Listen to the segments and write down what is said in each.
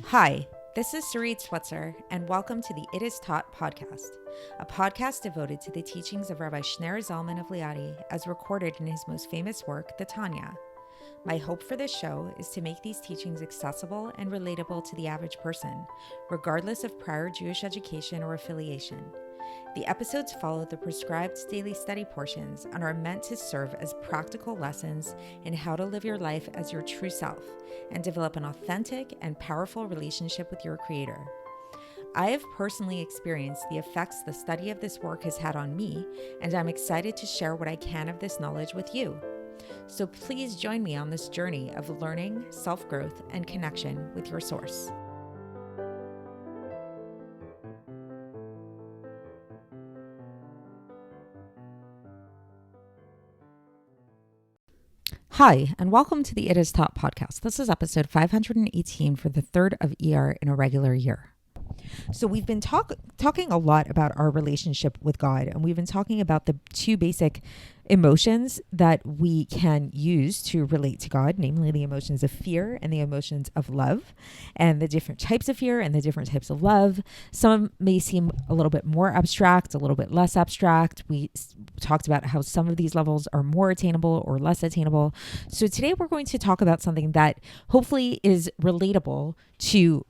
Hi, this is Sarit Switzer, and welcome to the It Is Taught podcast, a podcast devoted to the teachings of Rabbi Shneur Zalman of Likkutei as recorded in his most famous work, the Tanya. My hope for this show is to make these teachings accessible and relatable to the average person, regardless of prior Jewish education or affiliation. The episodes follow the prescribed daily study portions and are meant to serve as practical lessons in how to live your life as your true self and develop an authentic and powerful relationship with your Creator. I have personally experienced the effects the study of this work has had on me, and I'm excited to share what I can of this knowledge with you. So please join me on this journey of learning, self-growth, and connection with your source. Hi, and welcome to the It Is Taught podcast. This is episode 518 for the third of Iyar in a regular year. So we've been talking a lot about our relationship with God, and we've been talking about the two basic emotions that we can use to relate to God, namely the emotions of fear and the emotions of love, and the different types of fear and the different types of love. Some may seem a little bit more abstract, a little bit less abstract. We talked about how some of these levels are more attainable or less attainable. So today we're going to talk about something that hopefully is relatable to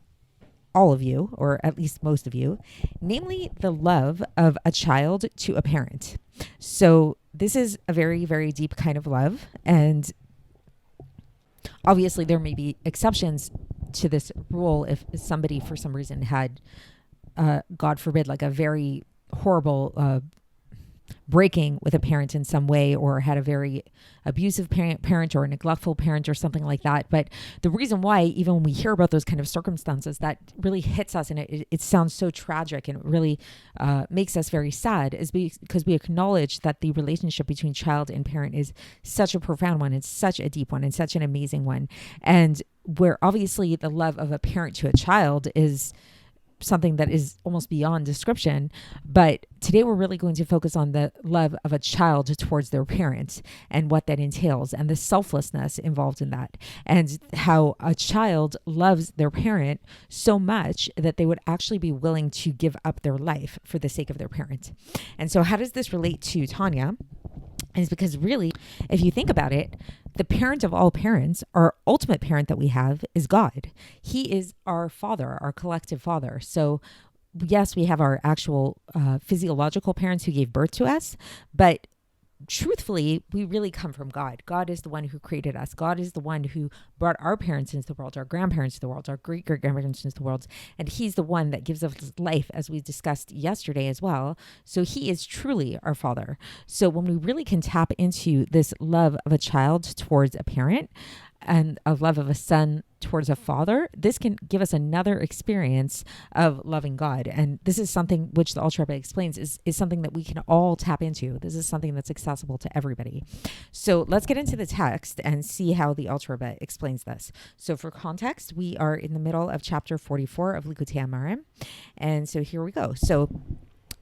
all of you, or at least most of you, namely the love of a child to a parent. So this is a very, very deep kind of love. And obviously there may be exceptions to this rule if somebody for some reason had, God forbid, like a very horrible breaking with a parent in some way, or had a very abusive parent or a neglectful parent or something like that. But the reason why, even when we hear about those kind of circumstances, that really hits us and it sounds so tragic and it really makes us very sad, is because we acknowledge that the relationship between child and parent is such a profound one. It's such a deep one and such an amazing one. And where obviously the love of a parent to a child is something that is almost beyond description. But today we're really going to focus on the love of a child towards their parents and what that entails and the selflessness involved in that, and how a child loves their parent so much that they would actually be willing to give up their life for the sake of their parent. And so how does this relate to Tanya? Is because really, if you think about it, the parent of all parents, our ultimate parent that we have, is God. He is our father, our collective father. So yes, we have our actual physiological parents who gave birth to us, but truthfully, we really come from God. God is the one who created us. God is the one who brought our parents into the world, our grandparents into the world, our great-great-grandparents into the world. And he's the one that gives us life, as we discussed yesterday as well. So he is truly our father. So when we really can tap into this love of a child towards a parent, and a love of a son towards a father, this can give us another experience of loving God. And this is something which the Alter Rebbe explains is something that we can all tap into. This is something that's accessible to everybody. So let's get into the text and see how the Alter Rebbe explains this. So for context, we are in the middle of chapter 44 of Likkutei Amarim. And so here we go. So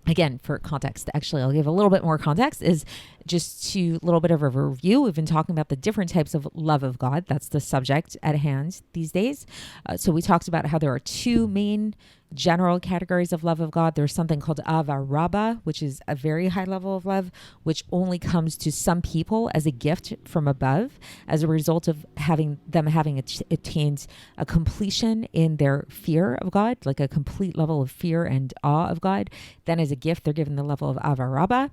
again, for context, actually, I'll give a little bit more context, is just to a little bit of a review. We've been talking about the different types of love of God. That's the subject at hand these days. So we talked about how there are two main general categories of love of God. There's something called Ahava Rabbah, which is a very high level of love, which only comes to some people as a gift from above, as a result of having attained a completion in their fear of God, like a complete level of fear and awe of God. Then as a gift, they're given the level of Ahava Rabbah.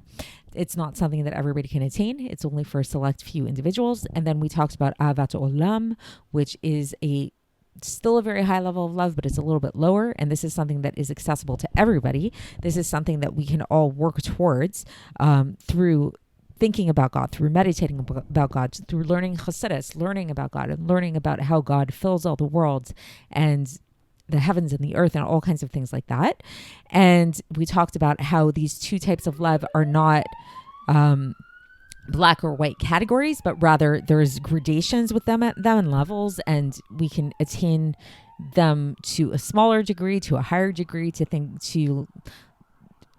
It's not something that everybody can attain. It's only for a select few individuals. And then we talked about Ahavat Olam, which is still a very high level of love, but it's a little bit lower. And this is something that is accessible to everybody. This is something that we can all work towards through thinking about God, through meditating about God, through learning Chassidus, learning about God, and learning about how God fills all the worlds and the heavens and the earth and all kinds of things like that. And we talked about how these two types of love are not black or white categories, but rather there's gradations with them and levels, and we can attain them to a smaller degree, to a higher degree, to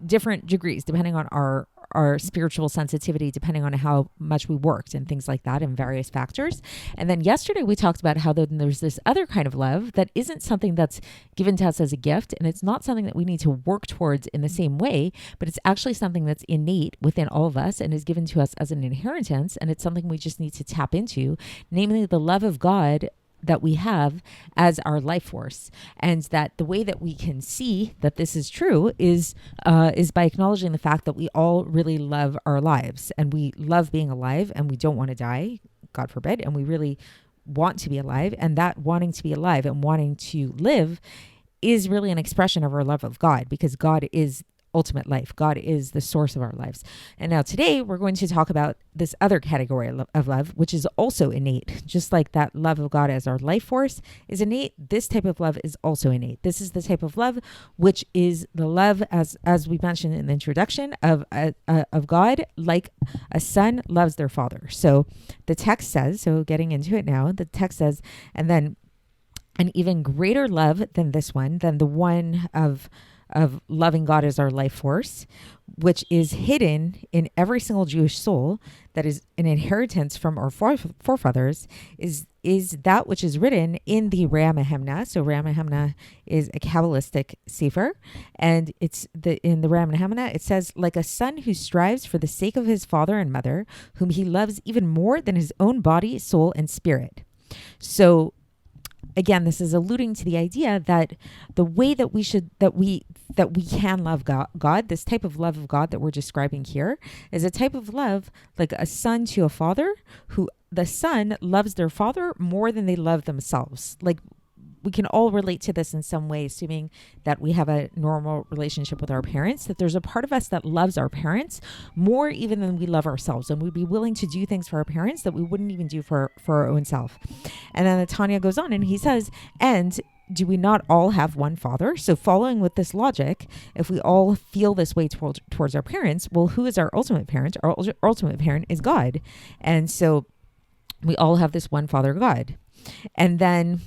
different degrees, depending on our our spiritual sensitivity depending on how much we worked and things like that and various factors. And then yesterday we talked about how there's this other kind of love that isn't something that's given to us as a gift, and it's not something that we need to work towards in the same way, but it's actually something that's innate within all of us and is given to us as an inheritance, and it's something we just need to tap into, namely the love of God that we have as our life force. And that the way that we can see that this is true is by acknowledging the fact that we all really love our lives, and we love being alive, and we don't want to die, God forbid, and we really want to be alive. And that wanting to be alive and wanting to live is really an expression of our love of God, because God is ultimate life. God is the source of our lives. And now today we're going to talk about this other category of love, which is also innate. Just like that love of God as our life force is innate, this type of love is also innate. This is the type of love which is the love, as we mentioned in the introduction, of God, like a son loves their father. So the text says, so getting into it now, the text says, and then an even greater love than this one, than the one of loving God as our life force, which is hidden in every single Jewish soul, that is an inheritance from our forefathers, is that which is written in the Re'eh Mehemna. So Re'eh Mehemna is a Kabbalistic sefer, and in the Re'eh Mehemna it says, like a son who strives for the sake of his father and mother, whom he loves even more than his own body, soul, and spirit. So again, this is alluding to the idea that the way that we can love God, this type of love of God that we're describing here, is a type of love like a son to a father, who the son loves their father more than they love themselves. Like, we can all relate to this in some way, assuming that we have a normal relationship with our parents, that there's a part of us that loves our parents more even than we love ourselves. And we'd be willing to do things for our parents that we wouldn't even do for our own self. And then Tanya goes on and he says, and do we not all have one father? So following with this logic, if we all feel this way towards our parents, well, who is our ultimate parent? Our ultimate parent is God. And so we all have this one father, God. And then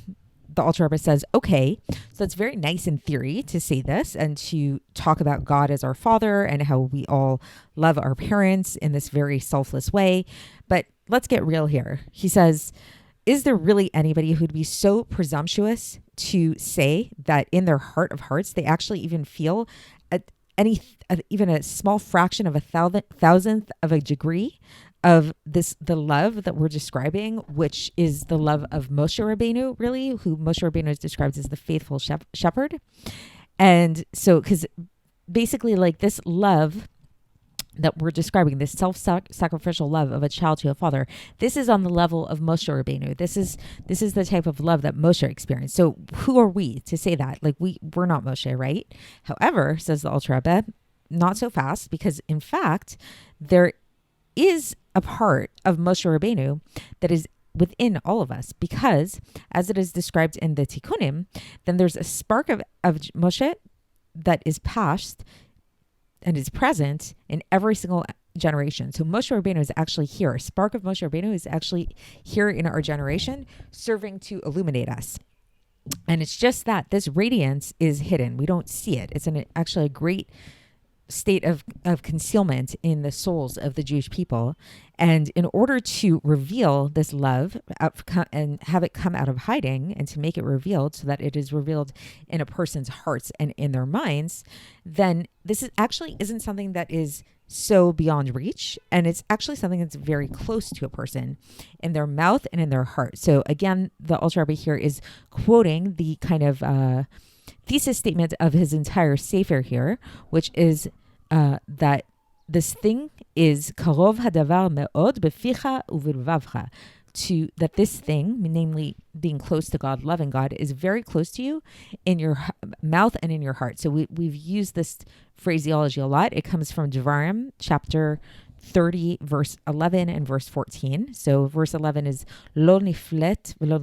the Alter Rebbe says, okay, so it's very nice in theory to say this and to talk about God as our father and how we all love our parents in this very selfless way. But let's get real here. He says, is there really anybody who'd be so presumptuous to say that in their heart of hearts, they actually even feel even a small fraction of a thousandth of a degree of the love that we're describing, which is the love of Moshe Rabbeinu, really, who Moshe Rabbeinu is described as the faithful shepherd. And so, because basically, like, this love that we're describing, this self-sacrificial love of a child to a father, this is on the level of Moshe Rabbeinu. This is the type of love that Moshe experienced. So who are we to say that? Like, we're not Moshe, right? However, says the Alter Rebbe, not so fast, because in fact, there is a part of Moshe Rabbeinu that is within all of us, because as it is described in the Tikkunim, then there's a spark of Moshe that is past and is present in every single generation. So Moshe Rabbeinu is actually here. A spark of Moshe Rabbeinu is actually here in our generation, serving to illuminate us. And it's just that this radiance is hidden. We don't see it. It's actually a great state of concealment in the souls of the Jewish people. And in order to reveal this love and have it come out of hiding and to make it revealed so that it is revealed in a person's hearts and in their minds, then this isn't something that is so beyond reach. And it's actually something that's very close to a person in their mouth and in their heart. So again, the Alter Rebbe here is quoting the kind of thesis statement of his entire sefer here, which is that this thing is karov hadavar me'od beficha uvilvavcha, that this thing, namely being close to God, loving God, is very close to you in your mouth and in your heart. So we've used this phraseology a lot. It comes from Devarim, chapter 30, verse 11 and verse 14. So verse 11 is lo niflet v'lo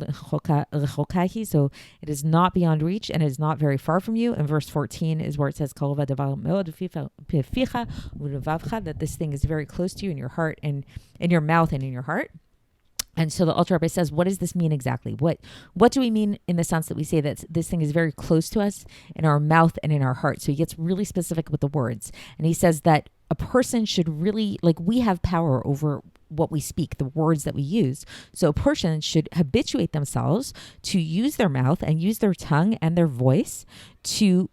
rechokahi, so it is not beyond reach and it is not very far from you. And verse 14 is where it says kol v'davar me'od beficha u'levavcha, that this thing is very close to you in your heart and in your mouth and in your heart. And so the Alter Rebbe says, what does this mean exactly? What do we mean in the sense that we say that this thing is very close to us in our mouth and in our heart? So he gets really specific with the words. And he says that a person should really, like, we have power over what we speak, the words that we use. So a person should habituate themselves to use their mouth and use their tongue and their voice to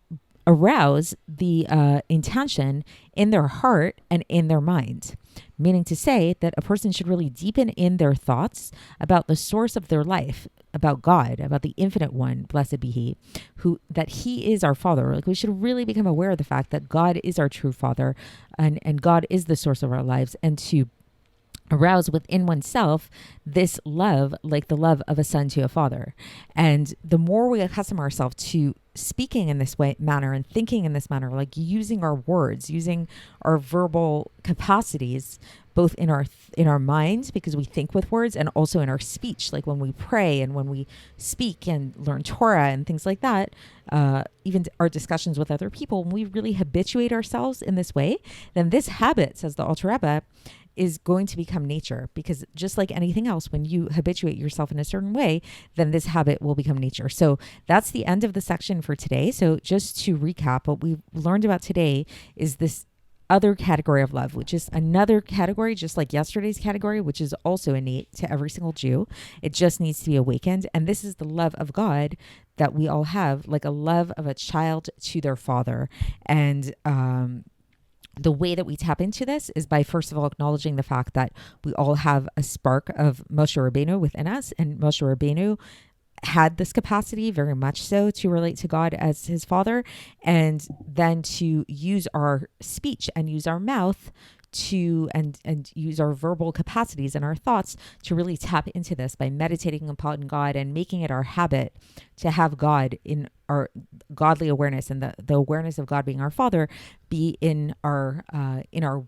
arouse the intention in their heart and in their mind. Meaning to say that a person should really deepen in their thoughts about the source of their life, about God, about the infinite one, blessed be he, that he is our father. Like, we should really become aware of the fact that God is our true father and God is the source of our lives, and to arouse within oneself this love, like the love of a son to a father. And the more we accustom ourselves to speaking in this manner and thinking in this manner, like using our words, using our verbal capacities, both in our minds, because we think with words, and also in our speech, like when we pray and when we speak and learn Torah and things like that, even our discussions with other people, when we really habituate ourselves in this way, then this habit, says the Alter Rebbe, is going to become nature. Because just like anything else, when you habituate yourself in a certain way, then this habit will become nature. So that's the end of the section for today. So just to recap, what we've learned about today is this other category of love, which is another category, just like yesterday's category, which is also innate to every single Jew. It just needs to be awakened. And this is the love of God that we all have, like a love of a child to their father. And, the way that we tap into this is by, first of all, acknowledging the fact that we all have a spark of Moshe Rabbeinu within us. And Moshe Rabbeinu had this capacity very much so to relate to God as his father, and then to use our speech and use our mouth to and use our verbal capacities and our thoughts to really tap into this by meditating upon God and making it our habit to have God in our godly awareness, and the awareness of God being our father be in our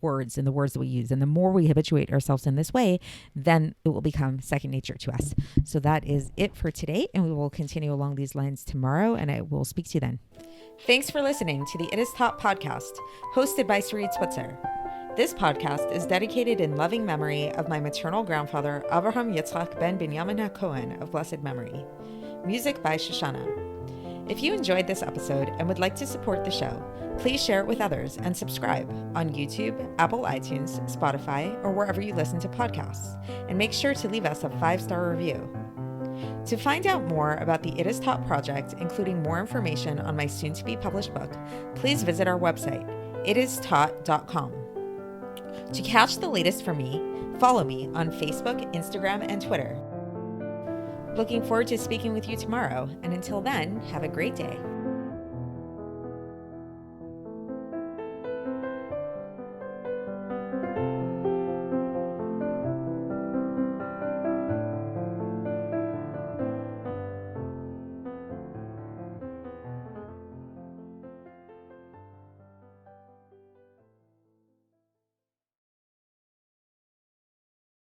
words, in the words that we use. And the more we habituate ourselves in this way, then it will become second nature to us. So that is it for today, and we will continue along these lines tomorrow, and I will speak to you then. Thanks for listening to the It Is Taught podcast, hosted by Sarit Switzer. This podcast is dedicated in loving memory of my maternal grandfather, Avraham Yitzchak ben Binyamin HaKohen of blessed memory. Music by Shoshana. If you enjoyed this episode and would like to support the show, please share it with others and subscribe on YouTube, Apple iTunes, Spotify, or wherever you listen to podcasts. And make sure to leave us a 5-star review. To find out more about the It Is Taught project, including more information on my soon-to-be published book, please visit our website, itistaught.com. To catch the latest from me, follow me on Facebook, Instagram, and Twitter. Looking forward to speaking with you tomorrow, and until then, have a great day.